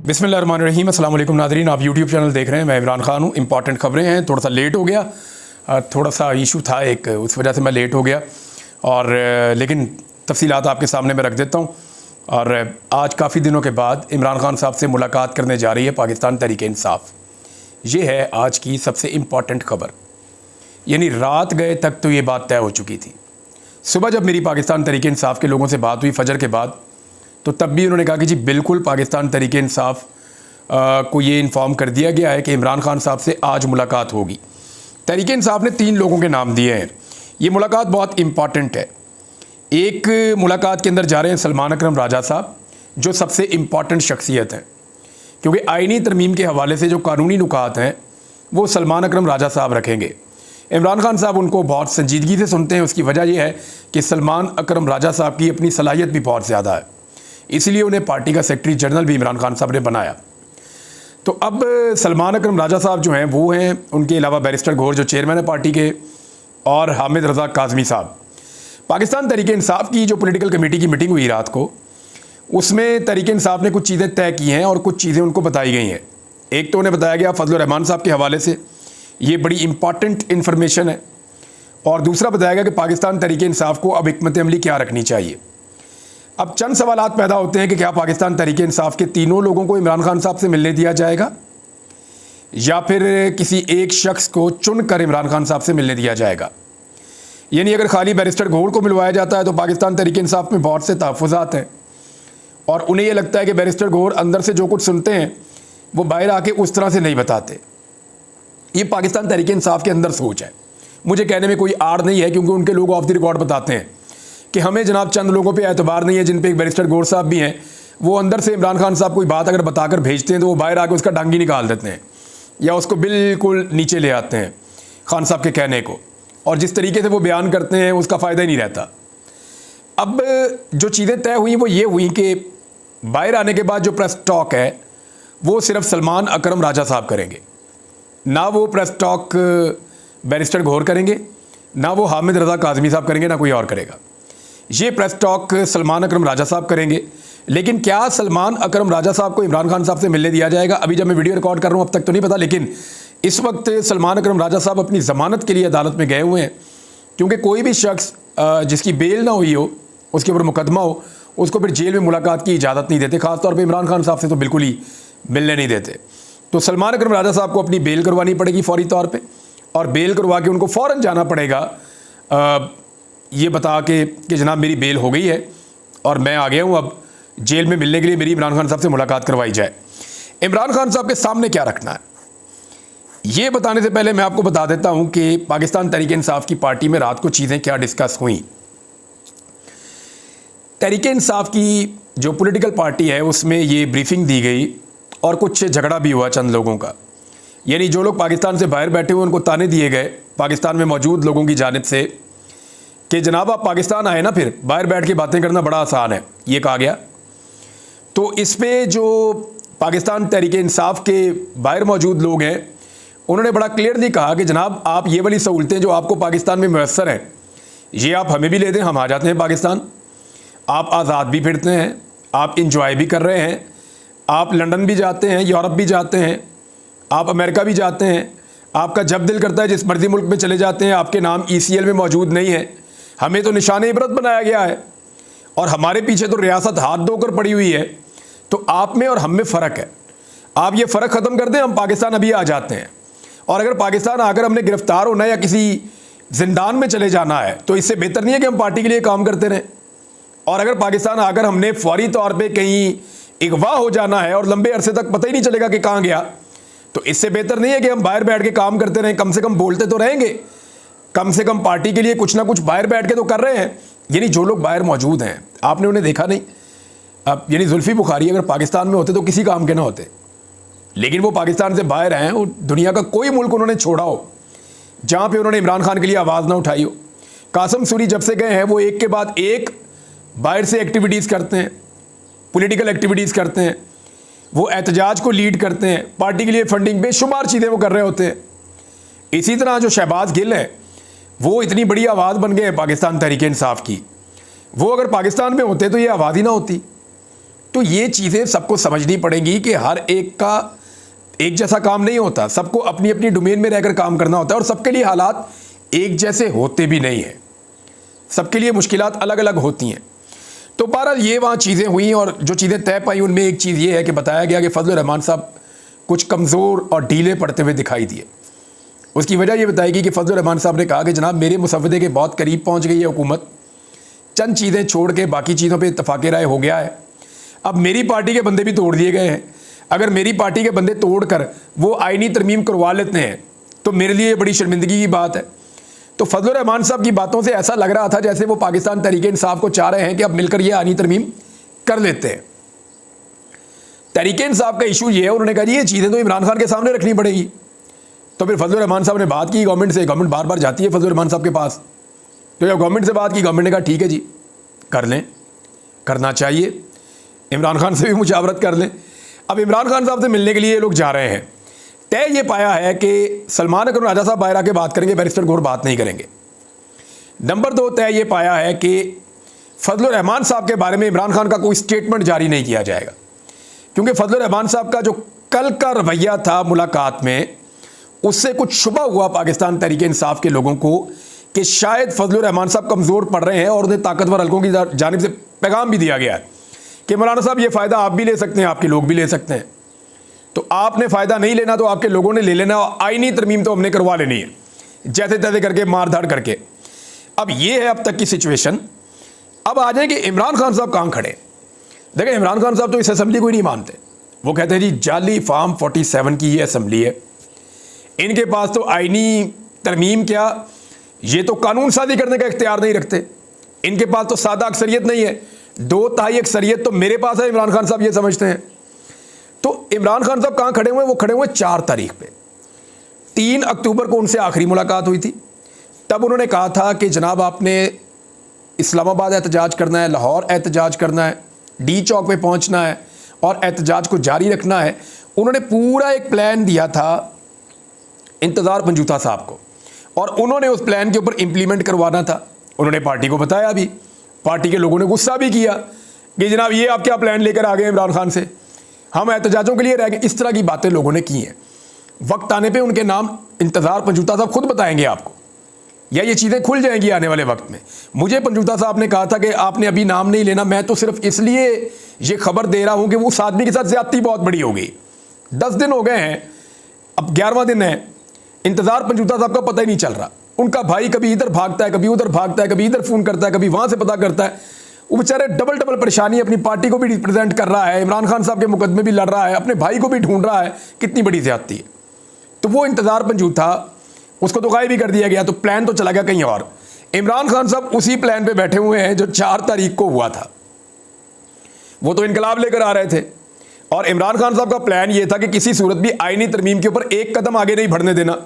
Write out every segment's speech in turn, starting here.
बिस्मिल्लाहिर्रहमानिर्रहीम। अस्सलाम वालेकुम नाज़रीन, आप यूट्यूब चैनल देख रहे हैं। मैं इमरान खान हूँ। इंपॉर्टेंट खबरें हैं। थोड़ा सा लेट हो गया, थोड़ा सा इशू था एक, उस वजह से मैं लेट हो गया और लेकिन तफसीलात आपके सामने मैं रख देता हूँ। और आज काफ़ी दिनों के बाद इमरान खान साहब से मुलाकात करने जा रही है पाकिस्तान तहरीक इंसाफ। ये है आज की सबसे इम्पॉर्टेंट खबर। यानी रात गए तक तो ये बात तय हो चुकी थी। सुबह जब मेरी पाकिस्तान तहरीक इंसाफ के लोगों से बात हुई फजर के बाद, तो तब भी उन्होंने कहा कि जी बिल्कुल पाकिस्तान तहरीक इंसाफ को ये इन्फॉर्म कर दिया गया है कि इमरान खान साहब से आज मुलाकात होगी। तहरीक इंसाफ ने 3 लोगों के नाम दिए हैं। ये मुलाकात बहुत इम्पॉर्टेंट है। एक मुलाकात के अंदर जा रहे हैं सलमान अकरम राजा साहब, जो सबसे इम्पॉर्टेंट शख्सियत हैं, क्योंकि आइनी तरमीम के हवाले से जो कानूनी नुकात हैं वो सलमान अकरम राजा साहब रखेंगे। इमरान खान साहब उनको बहुत संजीदगी से सुनते हैं। उसकी वजह यह है कि सलमान अकरम राजा साहब की अपनी सलाहियत भी बहुत ज़्यादा है, इसलिए उन्हें पार्टी का सेक्रेटरी जनरल भी इमरान खान साहब ने बनाया। तो अब सलमान अकरम राजा साहब जो हैं वो हैं, उनके अलावा बैरिस्टर गौहर जो चेयरमैन है पार्टी के, और हामिद रज़ा काज़मी साहब। पाकिस्तान तहरीक इंसाफ की जो पॉलिटिकल कमेटी की मीटिंग हुई रात को, उसमें तहरीक इंसाफ ने कुछ चीज़ें तय की हैं और कुछ चीज़ें उनको बताई गई हैं। एक तो उन्हें बताया गया फजलुर रहमान साहब के हवाले से, ये बड़ी इंपॉर्टेंट इन्फॉर्मेशन है। और दूसरा बताया गया कि पाकिस्तान तहरीक इंसाफ को अब हिकमत अमली क्या रखनी चाहिए। अब चंद सवालात पैदा होते हैं कि क्या पाकिस्तान तहरीक इंसाफ के तीनों लोगों को इमरान खान साहब से मिलने दिया जाएगा, या फिर किसी एक शख्स को चुनकर इमरान खान साहब से मिलने दिया जाएगा। यानी अगर खाली बैरिस्टर गौहर को मिलवाया जाता है तो पाकिस्तान तहरीक इंसाफ में बहुत से तहफ़्फ़ुज़ात हैं, और उन्हें यह लगता है कि बैरिस्टर गौहर अंदर से जो कुछ सुनते हैं वो बाहर आके उस तरह से नहीं बताते। ये पाकिस्तान तहरीक इंसाफ के अंदर सोच है। मुझे कहने में कोई आड़ नहीं है, क्योंकि उनके लोग ऑफ द रिकॉर्ड बताते हैं कि हमें जनाब चंद लोगों पे एतबार नहीं है, जिन पे एक बैरिस्टर गौहर साहब भी हैं। वो अंदर से इमरान खान साहब कोई बात अगर बताकर भेजते हैं तो वो बाहर आकर उसका डांगी निकाल देते हैं, या उसको बिल्कुल नीचे ले आते हैं खान साहब के कहने को, और जिस तरीके से वो बयान करते हैं उसका फ़ायदा ही नहीं रहता। अब जो चीज़ें तय हुई वो ये हुई कि बाहर आने के बाद जो प्रेस टॉक है वो सिर्फ सलमान अकरम राजा साहब करेंगे, ना वो प्रेस टॉक बैरिस्टर गौहर करेंगे, ना वो हामिद रज़ा काज़मी साहब करेंगे, ना कोई और करेगा। ये प्रेस टॉक सलमान अकरम राजा साहब करेंगे। लेकिन क्या सलमान अकरम राजा साहब को इमरान खान साहब से मिलने दिया जाएगा? अभी जब मैं वीडियो रिकॉर्ड कर रहा हूँ अब तक तो नहीं पता, लेकिन इस वक्त सलमान अकरम राजा साहब अपनी ज़मानत के लिए अदालत में गए हुए हैं, क्योंकि कोई भी शख्स जिसकी बेल ना हुई हो, उसके ऊपर मुकदमा हो, उसको फिर जेल में मुलाकात की इजाज़त नहीं देते। ख़ासतौर पर इमरान खान साहब से तो बिल्कुल ही मिलने नहीं देते। तो सलमान अकरम राजा साहब को अपनी बेल करवानी पड़ेगी फ़ौरी तौर पर, और बेल करवा के उनको फ़ौरन जाना पड़ेगा ये बता के कि जनाब मेरी बेल हो गई है और मैं आ गया हूँ अब जेल में मिलने के लिए, मेरी इमरान खान साहब से मुलाकात करवाई जाए। इमरान खान साहब के सामने क्या रखना है, ये बताने से पहले मैं आपको बता देता हूँ कि पाकिस्तान तहरीक इंसाफ की पार्टी में रात को चीज़ें क्या डिस्कस हुई। तहरीक इंसाफ की जो पॉलिटिकल पार्टी है उसमें ये ब्रीफिंग दी गई और कुछ झगड़ा भी हुआ चंद लोगों का। यानी जो लोग पाकिस्तान से बाहर बैठे हुए उनको ताने दिए गए पाकिस्तान में मौजूद लोगों की जानिब से कि जनाब आप पाकिस्तान आए ना, फिर बाहर बैठ के बातें करना बड़ा आसान है, ये कहा गया। तो इस पे जो पाकिस्तान तहरीक इंसाफ के बाहर मौजूद लोग हैं उन्होंने बड़ा क्लियरली कहा कि जनाब आप ये वाली सहूलतें जो आपको पाकिस्तान में मैसर हैं ये आप हमें भी ले दें, हम आ जाते हैं पाकिस्तान। आप आज़ाद भी फिरते हैं, आप इंजॉय भी कर रहे हैं, आप लंदन भी जाते हैं, यूरोप भी जाते हैं, आप अमेरिका भी जाते हैं, आपका जब दिल करता है जिस मर्जी मुल्क में चले जाते हैं, आपके नाम ECL में मौजूद नहीं है। हमें तो निशान इबरत बनाया गया है और हमारे पीछे तो रियासत हाथ धोकर पड़ी हुई है। तो आप में और हम में फ़र्क है, आप ये फ़र्क ख़त्म कर दें, हम पाकिस्तान अभी आ जाते हैं। और अगर पाकिस्तान आकर हमने गिरफ़्तार होना है या किसी जिंदान में चले जाना है तो इससे बेहतर नहीं है कि हम पार्टी के लिए काम करते रहें। और अगर पाकिस्तान आकर हमने फौरी तौर पर कहीं अगवा हो जाना है और लंबे अरसे तक पता ही नहीं चलेगा कि कहाँ गया, तो इससे बेहतर नहीं है कि हम बाहर बैठ के काम करते रहें। कम से कम बोलते तो रहेंगे, कम से कम पार्टी के लिए कुछ ना कुछ बाहर बैठ के तो कर रहे हैं। यानी जो लोग बाहर मौजूद हैं आपने उन्हें देखा नहीं। अब यानी जुल्फ़ी बुखारी अगर पाकिस्तान में होते तो किसी काम के ना होते, लेकिन वो पाकिस्तान से बाहर हैं और दुनिया का कोई मुल्क उन्होंने छोड़ा हो जहाँ पे उन्होंने इमरान खान के लिए आवाज़ ना उठाई हो। कासम सूरी जब से गए हैं वो एक के बाद एक बाहर से एक्टिविटीज़ करते हैं, पॉलिटिकल एक्टिविटीज़ करते हैं, वो एहतजाज को लीड करते हैं, पार्टी के लिए फंडिंग बेशुमार चीज़ें वो कर रहे होते हैं। इसी तरह जो शहबाज गिल है वो इतनी बड़ी आवाज़ बन गए पाकिस्तान तहरीक इंसाफ की। वो अगर पाकिस्तान में होते तो ये आवाज़ ही ना होती। तो ये चीज़ें सबको समझनी पड़ेंगी कि हर एक का एक जैसा काम नहीं होता, सबको अपनी अपनी डोमेन में रहकर काम करना होता है और सबके लिए हालात एक जैसे होते भी नहीं हैं, सबके लिए मुश्किलात अलग अलग होती हैं। तो बहरहाल ये वहाँ चीज़ें हुई और जो चीज़ें तय पाई उनमें एक चीज़ ये है कि बताया गया कि फजलुर रहमान साहब कुछ कमज़ोर और ढीले पड़ते हुए दिखाई दिए। उसकी वजह ये बताई गई कि फजलुर रहमान साहब ने कहा कि जनाब मेरे मुसव्वदे के बहुत करीब पहुँच गई है हुकूमत, चंद चीज़ें छोड़ के बाकी चीज़ों पर इत्तफाक़ राय हो गया है। अब मेरी पार्टी के बंदे भी तोड़ दिए गए हैं, अगर मेरी पार्टी के बंदे तोड़ कर वो आईनी तरमीम करवा लेते हैं तो मेरे लिए बड़ी शर्मिंदगी की बात है। तो फजलुर रहमान साहब की बातों से ऐसा लग रहा था जैसे वो पाकिस्तान तहरीक इंसाफ को चाह रहे हैं कि अब मिलकर ये आईनी तरमीम कर लेते हैं। तहरीक इंसाफ का इशू ये है, उन्होंने कहा जी ये चीज़ें तो इमरान खान के सामने रखनी पड़ेगी। तो फिर फजलुर रहमान साहब ने बात की गवर्नमेंट से, गवर्नमेंट बार बार जाती है फजलुर रहमान साहब के पास, तो जब गवर्नमेंट से बात की गवर्नमेंट ने कहा ठीक है जी कर लें, करना चाहिए, इमरान खान से भी मुशावरत कर लें। अब इमरान खान साहब से मिलने के लिए ये लोग जा रहे हैं। तय ये पाया है कि सलमान अकरम राजा साहब बाहर आके बात करेंगे, बैरिस्टर गौर बात नहीं करेंगे। नंबर 2 तय ये पाया है कि फजलुर रहमान साहब के बारे में इमरान खान का कोई स्टेटमेंट जारी नहीं किया जाएगा, क्योंकि फजलुर रहमान साहब का जो कल का रवैया था मुलाकात में, उससे कुछ शुबा हुआ पाकिस्तान तहरीक इंसाफ के लोगों को कि शायद फजलुर रहमान साहब कमज़ोर पड़ रहे हैं और उन्हें ताकतवर हल्कों की जानिब से पैगाम भी दिया गया है कि मौलाना साहब ये फ़ायदा आप भी ले सकते हैं, आपके लोग भी ले सकते हैं, तो आपने फ़ायदा नहीं लेना तो आपके लोगों ने ले लेना, और आईनी तरमीम तो हमने करवा लेनी है जैसे तैसे करके, मार धाड़ करके। अब ये है अब तक की सिचुएशन। अब आ जाए कि इमरान खान साहब कहाँ खड़े। देखें इमरान खान साहब तो इस असम्बली को ही नहीं मानते, वो कहते हैं जी जाली फार्म 47 की ये असम्बली है, इनके पास तो आईनी तरमीम क्या, ये तो कानून साजी करने का इख्तियार नहीं रखते, इनके पास तो सादा अक्सरियत नहीं है, 2/3 अक्सरियत तो मेरे पास है, इमरान खान साहब ये समझते हैं। तो इमरान खान साहब कहाँ खड़े हुए हैं, वो खड़े हुए 4 तारीख पे। 3 अक्टूबर को उनसे आखिरी मुलाकात हुई थी, तब उन्होंने कहा था कि जनाब आपने इस्लामाबाद एहतजाज करना है, लाहौर एहतजाज करना है, डी चौक पे पहुंचना है और एहतजाज को जारी रखना है। उन्होंने पूरा एक प्लान दिया था इंतज़ार पंजूथा साहब को, और उन्होंने उस प्लान के ऊपर इम्प्लीमेंट करवाना था। उन्होंने पार्टी को बताया भी, पार्टी के लोगों ने गुस्सा भी किया कि जनाब ये आप क्या प्लान लेकर आ गए इमरान खान से, हम एहतजाजों के लिए रह गए। इस तरह की बातें लोगों ने की हैं। वक्त आने पे उनके नाम इंतज़ार पंजूथा साहब खुद बताएंगे आपको, या ये चीज़ें खुल जाएंगी आने वाले वक्त में। मुझे पंजूथा साहब ने कहा था कि आपने अभी नाम नहीं लेना, मैं तो सिर्फ इसलिए ये खबर दे रहा हूँ कि उस आदमी के साथ ज़्यादती बहुत बड़ी हो गई। 10 दिन हो गए हैं, अब 11वां दिन है, इंतज़ार पंजूथा साहब का पता ही नहीं चल रहा। उनका भाई कभी इधर भागता है, कभी उधर भागता है, कभी इधर फ़ोन करता है, कभी वहाँ से पता करता है। वो बेचारे डबल परेशानी, अपनी पार्टी को भी रिप्रेजेंट कर रहा है, इमरान खान साहब के मुकदमे भी लड़ रहा है, अपने भाई को भी ढूंढ रहा है, कितनी बड़ी ज़्यादती है। तो वो इंतज़ार पंजूथा, उसको तो गायब भी कर दिया गया, तो प्लान तो चला गया कहीं और। इमरान खान साहब उसी प्लान पे बैठे हुए हैं जो 4 तारीख को हुआ था। वो तो इनकलाब लेकर आ रहे थे, और इमरान खान साहब का प्लान ये था कि किसी सूरत भी आईनी तरमीम के ऊपर एक कदम आगे नहीं बढ़ने देना।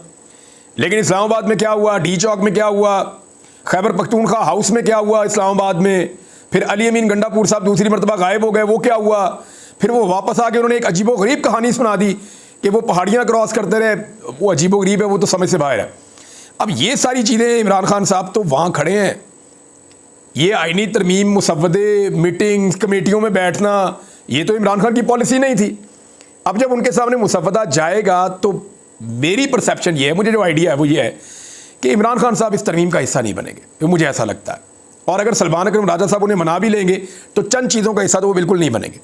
लेकिन इस्लामाबाद में क्या हुआ, डी चौक में क्या हुआ, खैबर पख्तूनख्वा हाउस में क्या हुआ इस्लामाबाद में, फिर अली अमीन गंडापुर साहब दूसरी मरतबा गायब हो गए, वो क्या हुआ, फिर वो वापस आके उन्होंने एक अजीबोगरीब कहानी सुना दी कि वो पहाड़ियाँ क्रॉस करते रहे, वो अजीबोगरीब है, वो तो समझ से बाहर है। अब ये सारी चीज़ें इमरान खान साहब तो वहाँ खड़े हैं, ये आईनी तरमीम, मुसव्वदे, मीटिंग्स, कमेटियों में बैठना, ये तो इमरान खान की पॉलिसी नहीं थी। अब जब उनके सामने मुसव्वदा जाएगा तो मेरी परसेप्शन ये है, मुझे जो आइडिया है वो ये है कि इमरान खान साहब इस तरमीम का हिस्सा नहीं बनेंगे, तो मुझे ऐसा लगता है। और अगर सलमान अकरम राजा साहब उन्हें मना भी लेंगे तो चंद चीज़ों का हिस्सा तो वो बिल्कुल नहीं बनेंगे।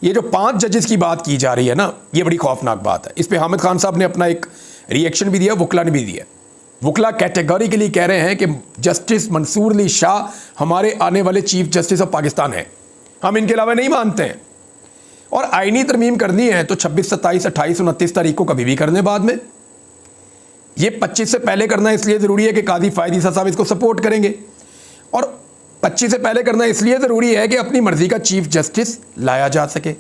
ये जो 5 जजेस की बात की जा रही है ना, ये बड़ी खौफनाक बात है। इस पर हामिद खान साहब ने अपना एक रिएक्शन भी दिया, वकला ने भी दिया। वकला कैटेगोरिकली कह रहे हैं कि जस्टिस मंसूर अली शाह हमारे आने वाले चीफ जस्टिस ऑफ पाकिस्तान हैं, हम इनके अलावा नहीं मानते हैं। और आईनी तरमीम करनी है तो 26, 27, 28, 29 तारीख को कभी भी करने, बाद में ये 25 से पहले करना इसलिए ज़रूरी है कि काजी फ़ायद ईसा साहब इसको सपोर्ट करेंगे, और 25 से पहले करना इसलिए ज़रूरी है कि अपनी मर्ज़ी का चीफ जस्टिस लाया जा सके।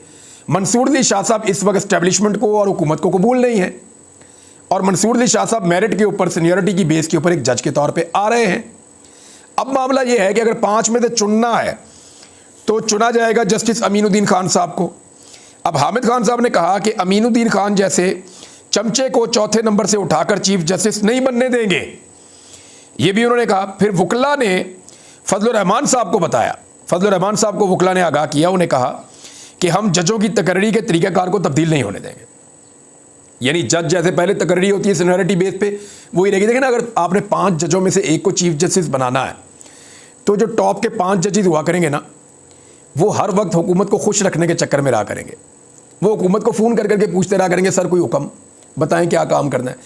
मंसूर अली शाह साहब इस वक्त एस्टेब्लिशमेंट को और हुकूमत को कबूल नहीं है, और मंसूर अली शाह साहब मेरिट के ऊपर, सीनियरिटी की बेस के ऊपर एक जज के तौर पे आ रहे हैं। अब मामला ये है कि अगर 5 में से चुनना है तो चुना जाएगा जस्टिस अमीनुद्दीन खान साहब को। अब हामिद खान साहब ने कहा कि अमीनुद्दीन खान जैसे चमचे को चौथे नंबर से उठाकर चीफ जस्टिस नहीं बनने देंगे, ये भी उन्होंने कहा। फिर वकला ने फजलुर रहमान साहब को बताया, फजलुर रहमान साहब को वकला ने आगाह किया, उन्हें कहा कि हम जजों की तकर्री के तरीक़ाकार को तब्दील नहीं होने देंगे। यानी जज जैसे पहले तकर्री होती है सीनियरिटी बेस पे, वही रहेगी। देखिए ना, अगर आपने 5 जजों में से एक को चीफ जस्टिस बनाना है तो जो टॉप के 5 जजेस हुआ करेंगे ना, वो हर वक्त हुकूमत को खुश रखने के चक्कर में रहा करेंगे। वो हुकूमत को फ़ोन कर करके पूछते रहा करेंगे, सर कोई हुक्म बताएं, क्या काम करना है।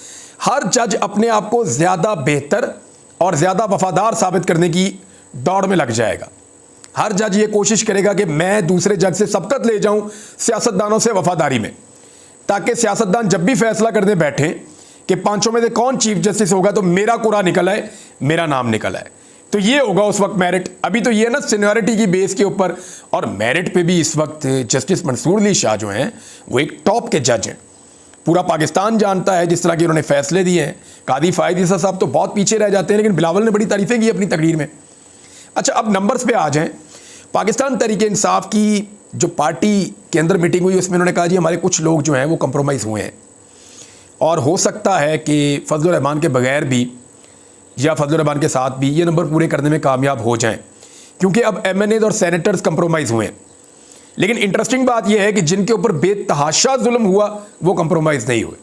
हर जज अपने आप को ज़्यादा बेहतर और ज़्यादा वफादार साबित करने की दौड़ में लग जाएगा। हर जज ये कोशिश करेगा कि मैं दूसरे जज से सबकत ले जाऊं सियासतदानों से वफादारी में, ताकि सियासतदान जब भी फैसला करने बैठें कि 5 में से कौन चीफ जस्टिस होगा तो मेरा कुरा निकल आए, मेरा नाम निकल आए। तो ये होगा उस वक्त मेरिट। अभी तो ये ना सीनियरिटी की बेस के ऊपर, और मेरिट पे भी इस वक्त जस्टिस मंसूर अली शाह जो हैं वो एक टॉप के जज हैं। पूरा पाकिस्तान जानता है जिस तरह के उन्होंने फैसले दिए हैं। कादी फायद ईसा साहब तो बहुत पीछे रह जाते हैं, लेकिन बिलावल ने बड़ी तारीफ़ें की अपनी तकरीर में। अच्छा, अब नंबर्स पे आ जाएं। पाकिस्तान तहरीक इंसाफ की जो पार्टी के अंदर मीटिंग हुई, उसमें उन्होंने कहा जी हमारे कुछ लोग जो हैं वो कंप्रोमाइज़ हुए हैं, और हो सकता है कि फजल रहमान के बगैर भी या फजल रहमान के साथ भी ये नंबर पूरे करने में कामयाब हो जाएं, क्योंकि अब MNAs और सेनेटर्स कंप्रोमाइज़ हुए हैं। लेकिन इंटरेस्टिंग बात यह है कि जिनके ऊपर बेतहाशा जुल्म हुआ वो कंप्रोमाइज़ नहीं हुए।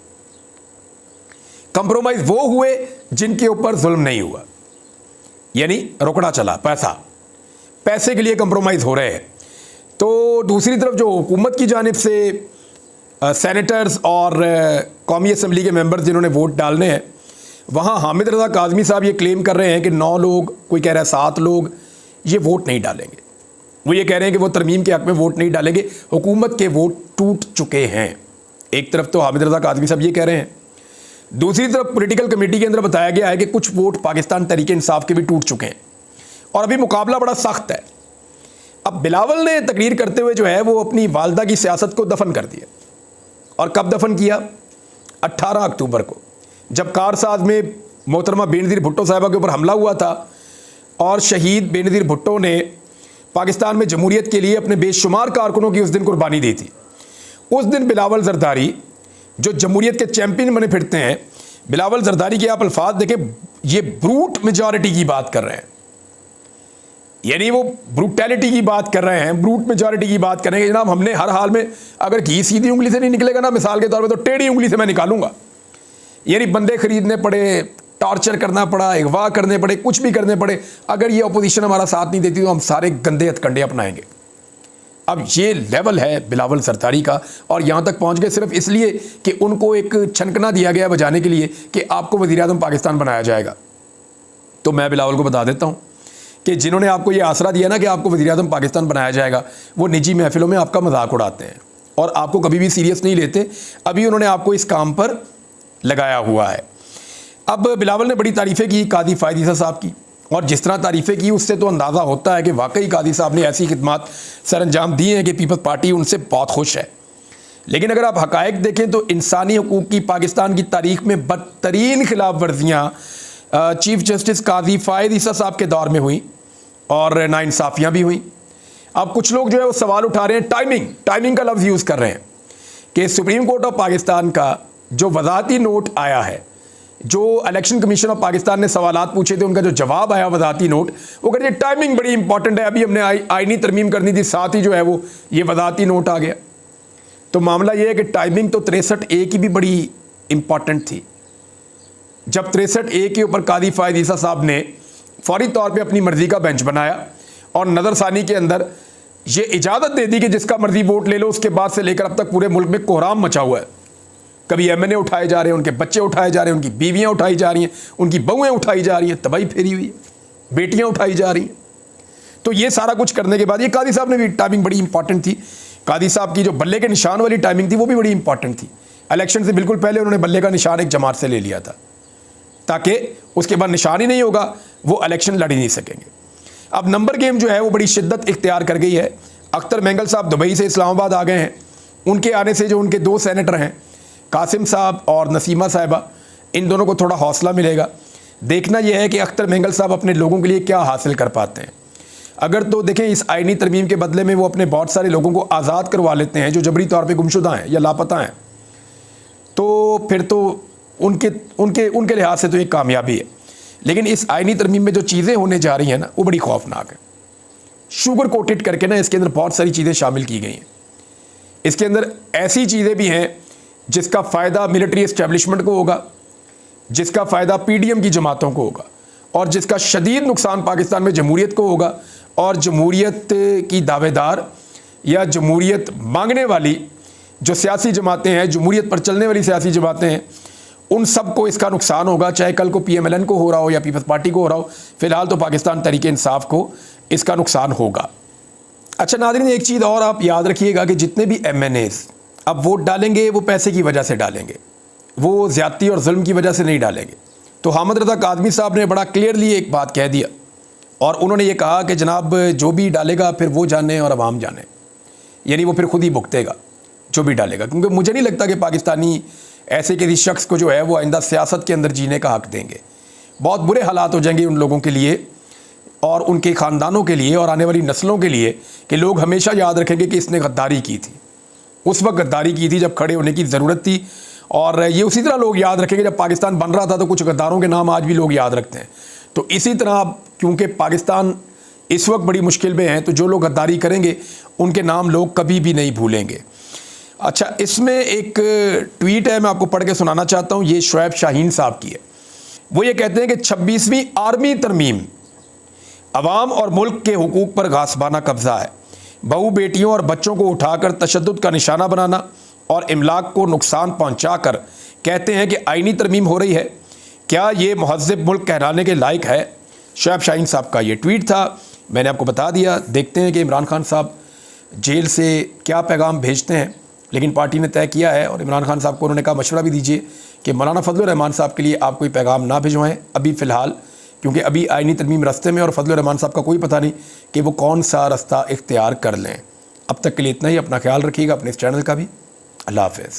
कंप्रोमाइज़ वो हुए जिनके ऊपर जुल्म नहीं हुआ, यानी रोकड़ा चला, पैसे के लिए कंप्रोमाइज़ हो रहे हैं। तो दूसरी तरफ जो हुकूमत की जानिब से सेनेटर्स और कौमी असम्बली के मेंबर्स जिन्होंने वोट डालने हैं, वहाँ हामिद रज़ा काज़मी साहब ये क्लेम कर रहे हैं कि 9 लोग, कोई कह रहा है 7 लोग, ये वोट नहीं डालेंगे। वो ये कह रहे हैं कि वो तरमीम के हक़ में वोट नहीं डालेंगे, हुकूमत के वोट टूट चुके हैं। एक तरफ तो हामिद रज़ा काज़मी साहब ये कह रहे हैं, दूसरी तरफ पॉलिटिकल कमेटी के अंदर बताया गया है कि कुछ वोट पाकिस्तान तहरीक इंसाफ के भी टूट चुके हैं, और अभी मुकाबला बड़ा सख्त है। अब बिलावल ने तकरीर करते हुए जो है वो अपनी वालदा की सियासत को दफन कर दिया। और कब दफन किया? 18 अक्टूबर को, जब कारसाज में मोहतरमा बेनज़ीर भुट्टो साहिबा के ऊपर हमला हुआ था और शहीद बेनज़ीर भुट्टो ने पाकिस्तान में जमहूरियत के लिए अपने बेशुमार कारकुनों की उस दिन कुर्बानी दी थी। उस दिन बिलावल ज़रदारी जो जमहूरियत के चैम्पियन बने फिरते हैं, बिलावल ज़रदारी के आप अल्फाज देखें, ये ब्रूट मेजॉरिटी की बात कर रहे हैं, यानी वो ब्रूटैलिटी की बात कर रहे हैं, ब्रूट मेजॉरिटी की बात कर रहे हैं कि जनाब हमने हर हाल में, अगर घी सीधी उंगली से नहीं निकलेगा ना, मिसाल के तौर पे, तो टेढ़ी उंगली से मैं निकालूंगा। यानी बंदे खरीदने पड़े, टॉर्चर करना पड़ा, अगवा करने पड़े, कुछ भी करने पड़े, अगर ये अपोजिशन हमारा साथ नहीं देती तो हम सारे गंदे हथकंडे अपनाएंगे। अब ये लेवल है बिलावल ज़रदारी का, और यहाँ तक पहुँच गए सिर्फ इसलिए कि उनको एक छनकना दिया गया बजाने के लिए कि आपको वज़ीर-ए-आज़म पाकिस्तान बनाया जाएगा। तो मैं बिलावल को बता देता हूँ कि जिन्होंने आपको ये आसरा दिया ना कि आपको वज़ीर-ए-आज़म पाकिस्तान बनाया जाएगा, वो निजी महफिलों में आपका मजाक उड़ाते हैं और आपको कभी भी सीरियस नहीं लेते। अभी उन्होंने आपको इस काम पर लगाया हुआ है। अब बिलावल ने बड़ी तारीफ़ें की कादी फायद ईसा साहब की, और जिस तरह तारीफ़ें की उससे तो अंदाज़ा होता है कि वाकई कादी साहब ने ऐसी खिदमात सर अंजाम दी हैं कि पीपल्स पार्टी उनसे बहुत खुश है। लेकिन अगर आप हक़ाइक़ देखें तो इंसानी हकूक़ की पाकिस्तान की तारीख़ में बदतरीन खिलाफ वर्जियाँ चीफ जस्टिस कादी फायद ईसा साहब के दौर में हुई, और नाइंसाफ़ियाँ भी हुई। अब कुछ लोग जो है वो सवाल उठा रहे हैं, टाइमिंग का लफ्ज़ यूज़ कर रहे हैं कि सुप्रीम कोर्ट ऑफ पाकिस्तान का जो वज़ाहती नोट आया है, जो इलेक्शन कमीशन ऑफ पाकिस्तान ने सवालात पूछे थे, उनका जो जवाब आया वज़ाहती नोट, वो कहते हैं टाइमिंग बड़ी इंपॉर्टेंट है, अभी हमने आईनी तरमीम करनी थी, साथ ही जो है वो ये वज़ाहती नोट आ गया। तो मामला ये है कि टाइमिंग तो 63A की भी बड़ी इंपॉर्टेंट थी। जब 63A के ऊपर कादी फायद ईसा साहब ने फौरी तौर पे अपनी मर्ज़ी का बेंच बनाया और नज़रसानी के अंदर ये इजाज़त दे दी कि जिसका मर्ज़ी वोट ले लो, उसके बाद से लेकर अब तक पूरे मुल्क में कोहराम मचा हुआ है। कभी MNA उठाए जा रहे हैं, उनके बच्चे उठाए जा रहे हैं, उनकी बीवियाँ उठाई जा रही हैं, उनकी बहुएँ उठाई जा रही हैं, तबाही फेरी हुई है, बेटियाँ उठाई जा रही हैं। तो ये सारा कुछ करने के बाद ये कादी साहब ने भी टाइमिंग बड़ी इंपॉर्टेंट थी। कादी साहब की जो बल्ले के निशान वाली टाइमिंग थी वो भी बड़ी इंपॉर्टेंट थी। इलेक्शन से बिल्कुल पहले उन्होंने बल्ले का निशान एक जमात से ले लिया था, ताकि उसके बाद निशान ही नहीं होगा, वो इलेक्शन लड़ ही नहीं सकेंगे। अब नंबर गेम जो है वो बड़ी शिद्दत इख्तियार कर गई है। अख्तर मेंगल साहब दुबई से इस्लामाबाद आ गए हैं। उनके आने से जो उनके 2 सेनेटर हैं, कासिम साहब और नसीमा साहिबा, इन दोनों को थोड़ा हौसला मिलेगा। देखना यह है कि अख्तर मेंगल साहब अपने लोगों के लिए क्या हासिल कर पाते हैं। अगर तो देखें इस आईनी तरमीम के बदले में वो अपने बहुत सारे लोगों को आज़ाद करवा लेते हैं जो जबरी तौर पे गुमशुदा हैं या लापता हैं, तो फिर तो उनके लिहाज से तो एक कामयाबी है। लेकिन इस आईनी तरमीम में जो चीज़ें होने जा रही हैं ना, वो बड़ी खौफनाक है। शुगर कोटेड करके ना इसके अंदर बहुत सारी चीज़ें शामिल की गई हैं। इसके अंदर ऐसी चीज़ें भी हैं जिसका फ़ायदा मिलिट्री इस्टेब्लिशमेंट को होगा, जिसका फ़ायदा पीडीएम की जमातों को होगा, और जिसका शदीद नुकसान पाकिस्तान में जमहूरियत को होगा। और जमहूरियत की दावेदार या जमहूरियत मांगने वाली जो सियासी जमातें हैं, जमहूरियत पर चलने वाली सियासी जमातें हैं, उन सब को इसका नुकसान होगा, चाहे कल को पीएमएलएन को हो रहा हो या पीपल्स पार्टी को हो रहा हो। फ़िलहाल तो पाकिस्तान तहरीक इंसाफ को इसका नुकसान होगा। अच्छा नाज़रीन, एक चीज़ और आप याद रखिएगा कि जितने भी MNAs अब वोट डालेंगे वो पैसे की वजह से डालेंगे, वो ज़्यादती और जुल्म की वजह से नहीं डालेंगे। तो हामिद रज़ा काज़मी साहब ने बड़ा क्लियरली एक बात कह दिया और उन्होंने ये कहा कि जनाब जो भी डालेगा फिर वो जाने और अवाम जाने, यानी वो फिर खुद ही भुगतेगा जो भी डालेगा। क्योंकि मुझे नहीं लगता कि पाकिस्तानी ऐसे किसी शख्स को जो है वो आइंदा सियासत के अंदर जीने का हक़ देंगे। बहुत बुरे हालात हो जाएंगे उन लोगों के लिए और उनके ख़ानदानों के लिए और आने वाली नस्लों के लिए कि लोग हमेशा याद रखेंगे कि इसने गद्दारी की थी। उस वक्त गद्दारी की थी जब खड़े होने की ज़रूरत थी, और ये उसी तरह लोग याद रखेंगे जब पाकिस्तान बन रहा था तो कुछ गद्दारों के नाम आज भी लोग याद रखते हैं। तो इसी तरह क्योंकि पाकिस्तान इस वक्त बड़ी मुश्किल में है, तो जो लोग गद्दारी करेंगे उनके नाम लोग कभी भी नहीं भूलेंगे। अच्छा, इसमें एक ट्वीट है, मैं आपको पढ़ के सुनाना चाहता हूँ। ये शुएब शाहीन साहब की है। वो ये कहते हैं कि 26वीं आर्मी तरमीम अवाम और मुल्क के हुकूक पर गासबाना कब्ज़ा है। बहू बेटियों और बच्चों को उठाकर तशद्दुद का निशाना बनाना और इमलाक को नुकसान पहुँचाकर कहते हैं कि आइनी तरमीम हो रही है। क्या ये महज़्ज़ब मुल्क कहलाने के लायक है? शुएब शाहीन साहब का ये ट्वीट था, मैंने आपको बता दिया। देखते हैं कि इमरान खान साहब जेल से क्या पैगाम भेजते हैं। लेकिन पार्टी ने तय किया है और इमरान खान साहब को उन्होंने कहा मशवरा भी दीजिए कि मौलाना फजलुर रहमान साहब के लिए आप कोई पैगाम ना भिजवाएं अभी फ़िलहाल, क्योंकि अभी आइनी तरमीम रास्ते में और फजलुर रहमान साहब का कोई पता नहीं कि वो कौन सा रास्ता इख्तियार कर लें। अब तक के लिए इतना ही। अपना ख्याल रखिएगा, अपने इस चैनल का भी। अल्लाह हाफ़िज़।